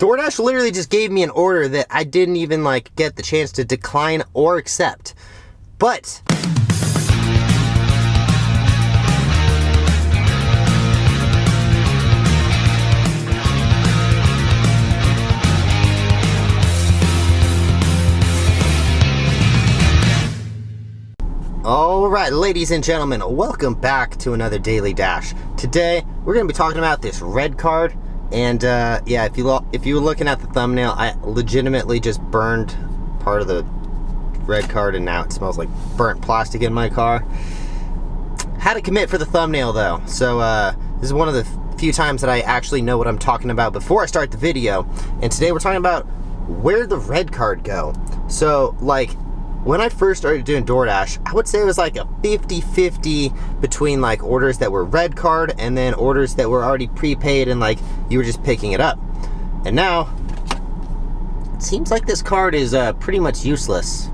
DoorDash literally just gave me an order that I didn't even like get the chance to decline or accept. But alright, ladies and gentlemen, welcome back to another Daily Dash. Today, we're going to be talking about this red card. And yeah, if you were looking at the thumbnail, I legitimately just burned part of the red card and now it smells like burnt plastic in my car. Had to commit for the thumbnail though. So this is one of the few times that I actually know what I'm talking about before I start the video. And today we're talking about where'd the red card go. So like, when I first started doing DoorDash, I would say it was like a 50-50 between like orders that were red card and then orders that were already prepaid and like you were just picking it up. And now, it seems like this card is pretty much useless.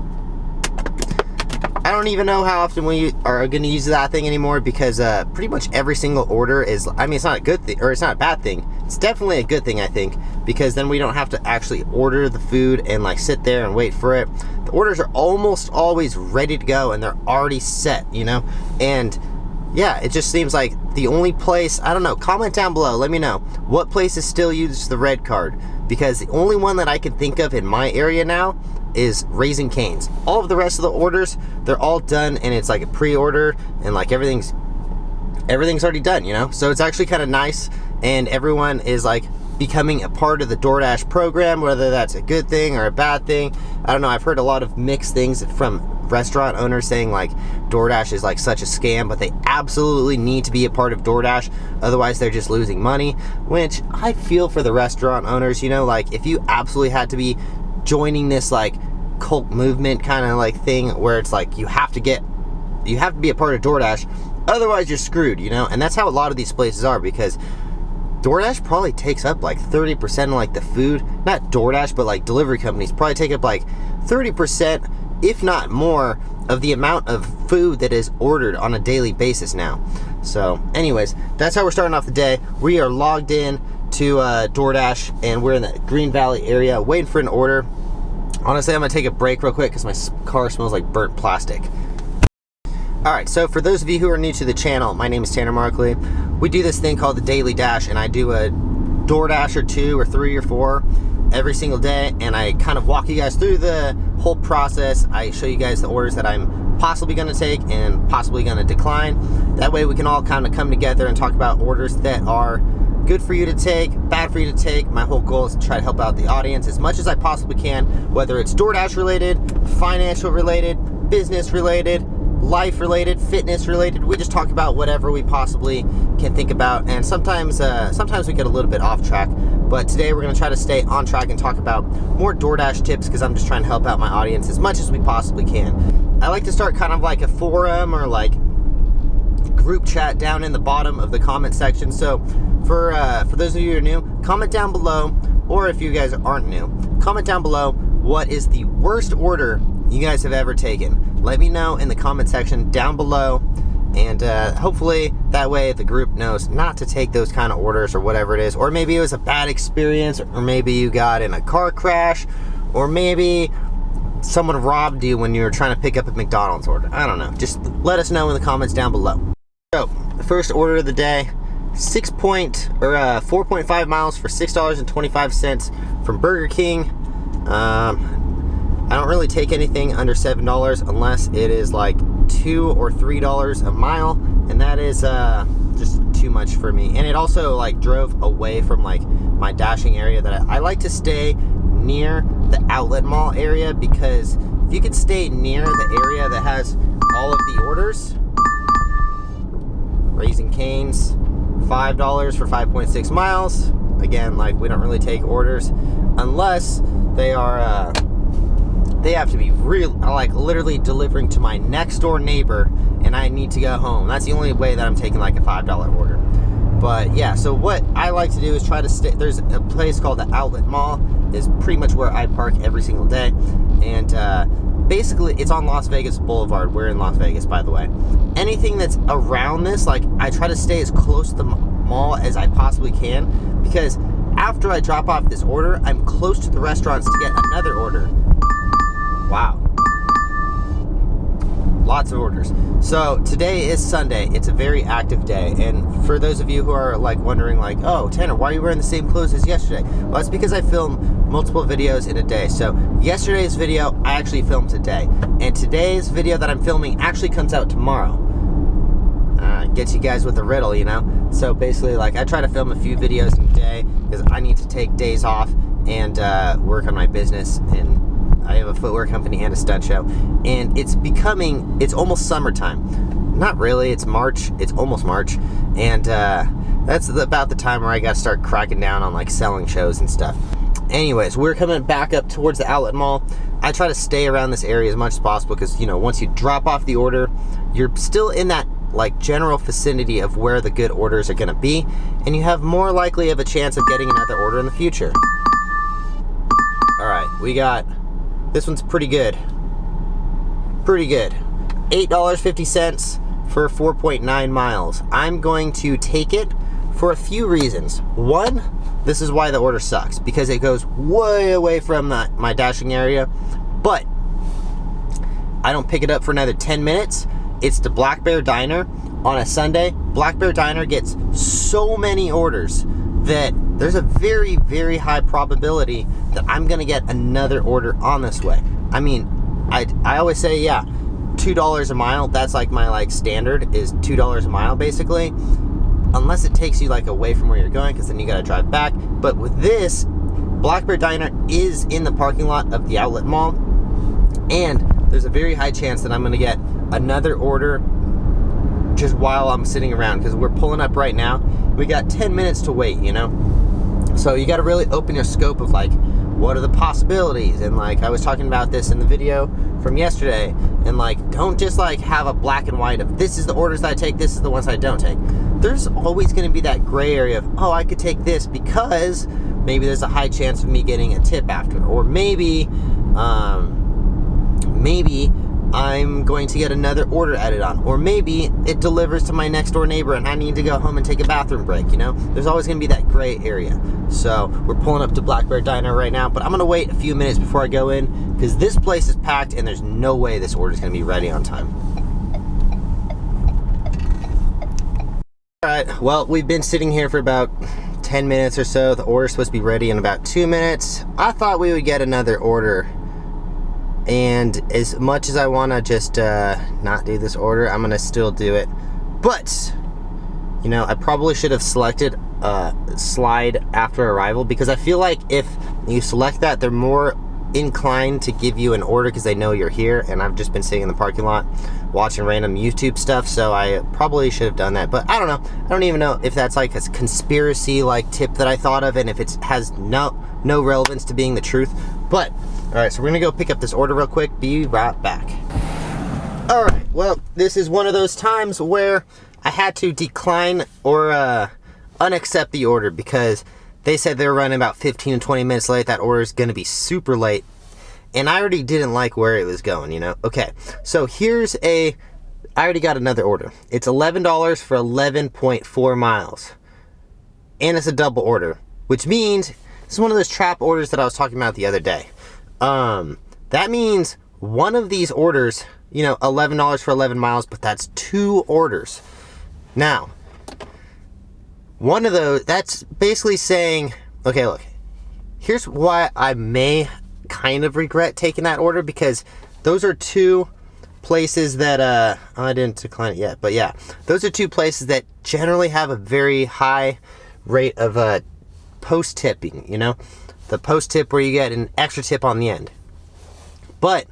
I don't even know how often we are going to use that thing anymore because pretty much every single order is, I mean, it's not a good thing, or it's not a bad thing. It's definitely a good thing, I think, because then we don't have to actually order the food and like sit there and wait for it. The orders are almost always ready to go and they're already set, you know? And yeah, it just seems like the only place, I don't know, comment down below, let me know what places still use the red card, because the only one that I can think of in my area now is Raising Cane's. All of the rest of the orders, they're all done and it's like a pre-order and like everything's already done, you know? So it's actually kind of nice and everyone is like becoming a part of the DoorDash program, whether that's a good thing or a bad thing. I don't know, I've heard a lot of mixed things from restaurant owners saying like DoorDash is like such a scam, but they absolutely need to be a part of DoorDash, otherwise they're just losing money, which I feel for the restaurant owners, you know, like if you absolutely had to be joining this like cult movement kind of like thing where it's like you have to be a part of DoorDash, otherwise you're screwed, you know? And that's how a lot of these places are, because DoorDash probably takes up like 30% of like the food, not DoorDash, but like delivery companies probably take up like 30%, if not more, of the amount of food that is ordered on a daily basis now. So anyways, that's how we're starting off the day. We are logged in to DoorDash and we're in the Green Valley area waiting for an order. Honestly, I'm gonna take a break real quick because my car smells like burnt plastic. Alright, so for those of you who are new to the channel, my name is Tanner Markley. We do this thing called the Daily Dash, and I do a DoorDash or 2 or 3 or 4 every single day, and I kind of walk you guys through the whole process. I show you guys the orders that I'm possibly going to take and possibly going to decline. That way we can all kind of come together and talk about orders that are good for you to take, bad for you to take. My whole goal is to try to help out the audience as much as I possibly can, whether it's DoorDash related, financial related, business related, life related, fitness related. We just talk about whatever we possibly can think about, and sometimes we get a little bit off track, but today we're going to try to stay on track and talk about more DoorDash tips, because I'm just trying to help out my audience as much as we possibly can. I like to start kind of like a forum or like group chat down in the bottom of the comment section. So for those of you who are new, comment down below, or if you guys aren't new, comment down below what is the worst order you guys have ever taken. Let me know in the comment section down below, and hopefully that way the group knows not to take those kind of orders or whatever it is. Or maybe it was a bad experience, or maybe you got in a car crash, or maybe someone robbed you when you were trying to pick up a McDonald's order. I don't know. Just let us know in the comments down below. So, the first order of the day, 4.5 miles for $6.25 from Burger King. I don't really take anything under $7 unless it is like $2 or $3 a mile, and that is just too much for me. And it also like drove away from like my dashing area that I like to stay near the outlet mall area, because if you can stay near the area that has all of the orders, Raising Cane's, $5 for 5.6 miles. Again, like we don't really take orders unless they are they have to be real, like literally delivering to my next door neighbor and I need to go home. That's the only way that I'm taking like a $5 order. But yeah, so what I like to do is try to stay, there's a place called the Outlet Mall, is pretty much where I park every single day. And basically it's on Las Vegas Boulevard. We're in Las Vegas, by the way. Anything that's around this, like I try to stay as close to the mall as I possibly can, because after I drop off this order, I'm close to the restaurants to get another order. Wow. Lots of orders. So today is Sunday. It's a very active day. And for those of you who are like wondering like, oh, Tanner, why are you wearing the same clothes as yesterday? Well, that's because I film multiple videos in a day. So yesterday's video, I actually filmed today. And today's video that I'm filming actually comes out tomorrow. Gets you guys with a riddle, you know? So basically, like, I try to film a few videos in a day because I need to take days off and work on my business. And I have a footwear company and a stunt show. And it's almost summertime. Not really, it's March. It's almost March. And that's about the time where I got to start cracking down on, like, selling shows and stuff. Anyways, we're coming back up towards the outlet mall. I try to stay around this area as much as possible because, you know, once you drop off the order, you're still in that like general vicinity of where the good orders are going to be, and you have more likely of a chance of getting another order in the future. All right, we got this one's pretty good. $8.50 for 4.9 miles. I'm going to take it for a few reasons. One, this is why the order sucks, because it goes way away from my dashing area, but I don't pick it up for another 10 minutes. It's the Black Bear Diner on a Sunday. Black Bear Diner gets so many orders that there's a very, very high probability that I'm gonna get another order on this way. I mean, I always say, yeah, $2 a mile, that's like my like standard is $2 a mile basically. Unless it takes you like away from where you're going, because then you gotta drive back. But with this, Black Bear Diner is in the parking lot of the outlet mall, and there's a very high chance that I'm gonna get another order just while I'm sitting around, because we're pulling up right now. We got 10 minutes to wait, you know? So you got to really open your scope of like, what are the possibilities? And like, I was talking about this in the video from yesterday, and like, don't just like have a black and white of this is the orders that I take, this is the ones I don't take. There's always going to be that gray area of, oh, I could take this because maybe there's a high chance of me getting a tip after, or maybe I'm going to get another order added on, or maybe it delivers to my next door neighbor and I need to go home and take a bathroom break, you know? There's always going to be that gray area. So we're pulling up to Black Bear Diner right now, but I'm going to wait a few minutes before I go in because this place is packed and there's no way this order is going to be ready on time. Alright, well, we've been sitting here for about 10 minutes or so. The order's supposed to be ready in about 2 minutes. I thought we would get another order. And as much as I want to just not do this order, I'm going to still do it. But, you know, I probably should have selected slide after arrival, because I feel like if you select that, they're more inclined to give you an order because they know you're here. And I've just been sitting in the parking lot watching random YouTube stuff, so I probably should have done that. But I don't know. I don't even know if that's like a conspiracy like tip that I thought of, and if it has no relevance to being the truth. But alright, so we're gonna go pick up this order real quick. Be right back. Alright, well, this is one of those times where I had to decline or unaccept the order because they said they were running about 15 to 20 minutes late. That order is gonna be super late. And I already didn't like where it was going, you know? Okay, so I already got another order. It's $11 for 11.4 miles. And it's a double order, which means this is one of those trap orders that I was talking about the other day. That means one of these orders, you know, $11 for 11 miles, but that's 2 orders. Now, one of those, that's basically saying, okay, look, here's why I may kind of regret taking that order, because those are 2 places that, I didn't decline it yet, but yeah, those are 2 places that generally have a very high rate of, post-tipping, you know? The post-tip where you get an extra tip on the end. But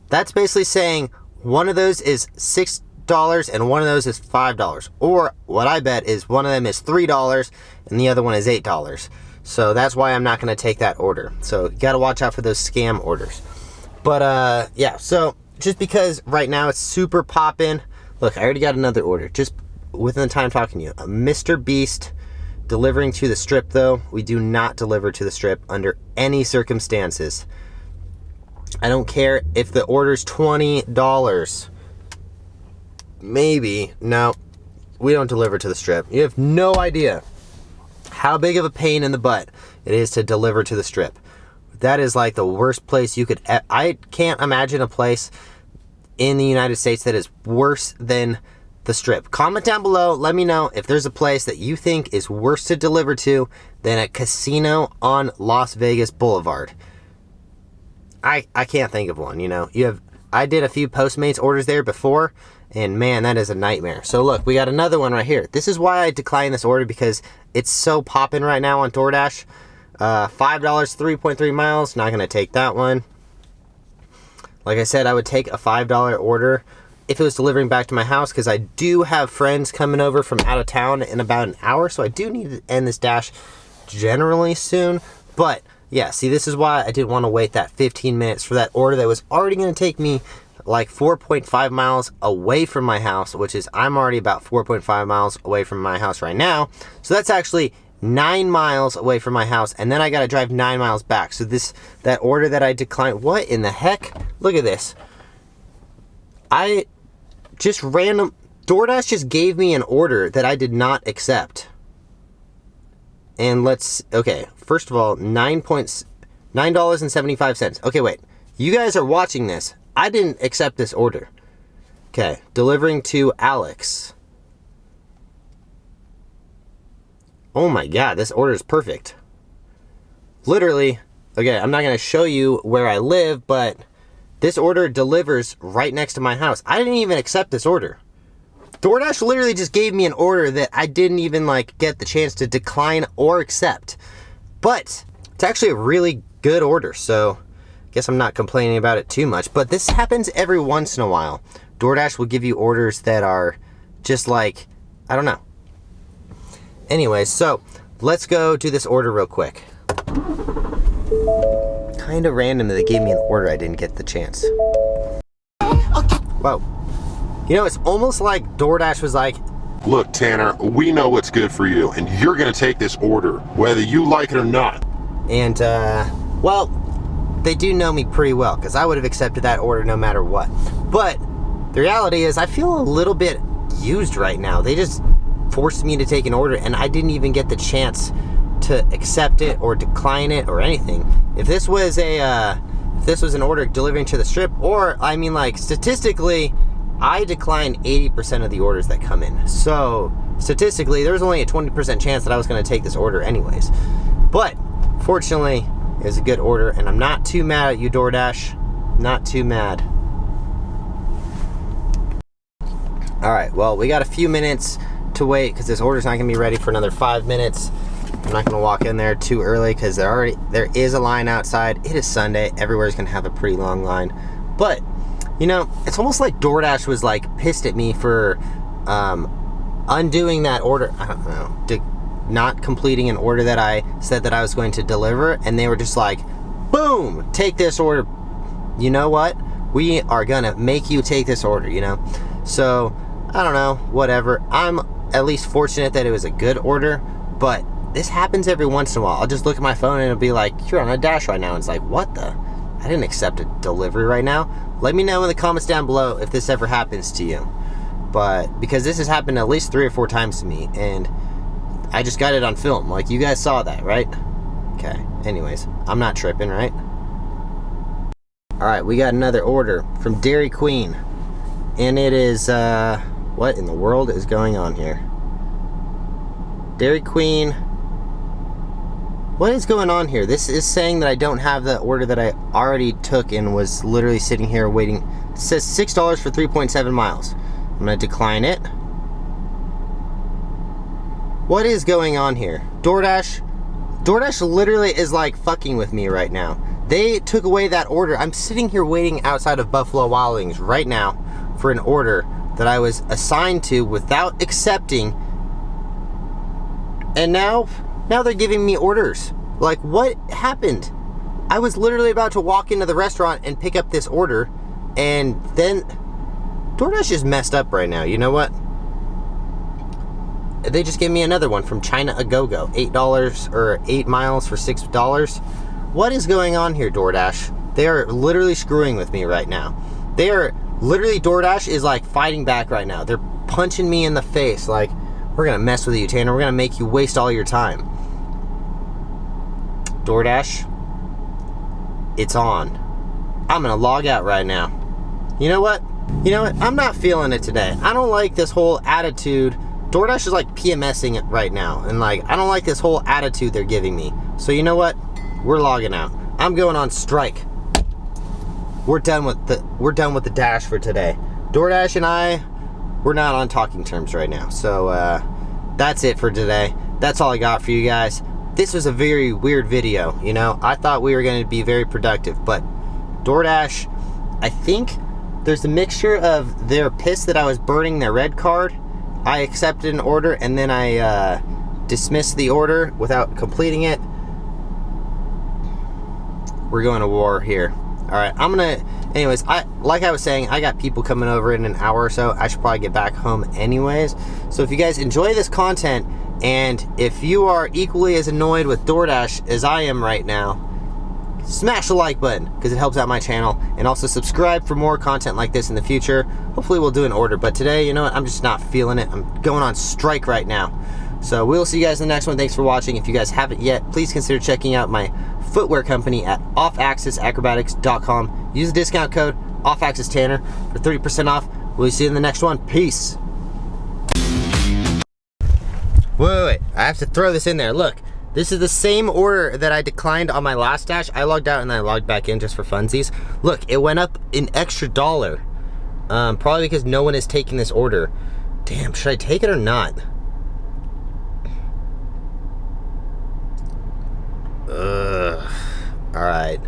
that's basically saying one of those is $6 and one of those is $5. Or what I bet is one of them is $3 and the other one is $8. So that's why I'm not going to take that order. So you got to watch out for those scam orders. But yeah, so just because right now it's super poppin'. Look, I already got another order just within the time talking to you. A Mr. Beast delivering to the strip, though. We do not deliver to the strip under any circumstances. I don't care if the order's $20. Maybe. No, we don't deliver to the strip. You have no idea how big of a pain in the butt it is to deliver to the Strip. That is like the worst place you could... I can't imagine a place in the United States that is worse than the Strip. Comment down below. Let me know if there's a place that you think is worse to deliver to than a casino on Las Vegas Boulevard. I can't think of one, you know. I did a few Postmates orders there before, and man, that is a nightmare. So look, we got another one right here. This is why I declined this order, because it's so popping right now on Doordash. $5, 3.3 miles. Not going to take that one. Like I said, I would take a $5 order if it was delivering back to my house, because I do have friends coming over from out of town in about an hour, so I do need to end this dash generally soon. But yeah, see, this is why I didn't want to wait that 15 minutes for that order that was already going to take me like 4.5 miles away from my house, which is, I'm already about 4.5 miles away from my house right now. So that's actually 9 miles away from my house, and then I got to drive 9 miles back. So that order that I declined, what in the heck? Look at this. DoorDash just gave me an order that I did not accept. And okay, first of all, $9.75. Okay, wait. You guys are watching this. I didn't accept this order. Okay, delivering to Alex. Oh my God, this order is perfect. Literally, okay, I'm not going to show you where I live, but this order delivers right next to my house. I didn't even accept this order. DoorDash literally just gave me an order that I didn't even get the chance to decline or accept. But it's actually a really good order, so I guess I'm not complaining about it too much. But this happens every once in a while. DoorDash will give you orders that are just I don't know. Anyways, so let's go do this order real quick. Kind of random that they gave me an order I didn't get the chance. Whoa. You know, it's almost like DoorDash was like, look, Tanner, we know what's good for you, and you're going to take this order, whether you like it or not. And, well, they do know me pretty well, because I would have accepted that order no matter what. But the reality is, I feel a little bit used right now. They just forced me to take an order, and I didn't even get the chance to accept it or decline it or anything. If this was an order delivering to the Strip, or, I mean, statistically, I decline 80% of the orders that come in. So, statistically, there was only a 20% chance that I was going to take this order anyways. But, fortunately, it was a good order, and I'm not too mad at you, DoorDash. Not too mad. Alright, well, we got a few minutes to wait, because this order's not going to be ready for another 5 minutes. I'm not going to walk in there too early, because there is a line outside. It is Sunday. Everywhere's going to have a pretty long line. But, you know, it's almost like DoorDash was pissed at me for undoing that order. I don't know, not completing an order that I said that I was going to deliver, and they were just like, boom, take this order. You know what? We are gonna make you take this order, you know? So, I don't know, whatever. I'm at least fortunate that it was a good order, but this happens every once in a while. I'll just look at my phone and it'll be like, you're on a dash right now. And it's like, what the? I didn't accept a delivery right now. Let me know in the comments down below if this ever happens to you. But, because this has happened at least 3 or 4 times to me, and I just got it on film. You guys saw that, right? Okay, anyways, I'm not tripping, right? Alright, we got another order from Dairy Queen. And it is, what in the world is going on here? Dairy Queen. What is going on here? This is saying that I don't have the order that I already took and was literally sitting here waiting. It says $6 for 3.7 miles. I'm going to decline it. What is going on here? DoorDash literally is fucking with me right now. They took away that order. I'm sitting here waiting outside of Buffalo Wild Wings right now for an order that I was assigned to without accepting. And now they're giving me orders. What happened? I was literally about to walk into the restaurant and pick up this order, and then DoorDash is messed up right now. You know what? They just gave me another one from China A Go-Go. $8 or 8 miles for $6. What is going on here, DoorDash? They are literally screwing with me right now. They are literally, DoorDash is fighting back right now. They're punching me in the face we're gonna mess with you, Tanner. We're gonna make you waste all your time. DoorDash, it's on. I'm gonna log out right now. You know what? I'm not feeling it today. I don't like this whole attitude. DoorDash is like PMSing it right now, and like I don't like this whole attitude they're giving me. So you know what? We're logging out. I'm going on strike. We're done with the Dash for today. DoorDash and we're not on talking terms right now. So that's it for today. That's all I got for you guys. This was a very weird video, I thought we were going to be very productive, but DoorDash, I think there's a mixture of they're pissed that I was burning their red card. I accepted an order and then I dismissed the order without completing it. We're going to war here. Alright, anyways, like I was saying, I got people coming over in an hour or so. I should probably get back home anyways. So if you guys enjoy this content, and if you are equally as annoyed with DoorDash as I am right now, smash the like button because it helps out my channel, and also subscribe for more content like this in the future. Hopefully we'll do an order, but today, you know what, I'm just not feeling it. I'm going on strike right now. So we'll see you guys in the next one. Thanks for watching. If you guys haven't yet, please consider checking out my footwear company at offaxisacrobatics.com. Use the discount code OFFAXISTanner for 30% off. We'll see you in the next one. Peace. Wait. I have to throw this in there. Look, this is the same order that I declined on my last Dash. I logged out and then I logged back in just for funsies. Look, it went up an extra $1. Probably because no one is taking this order. Damn, should I take it or not? Alright,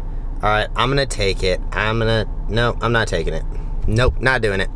I'm gonna take it. No, I'm not taking it. Nope, not doing it.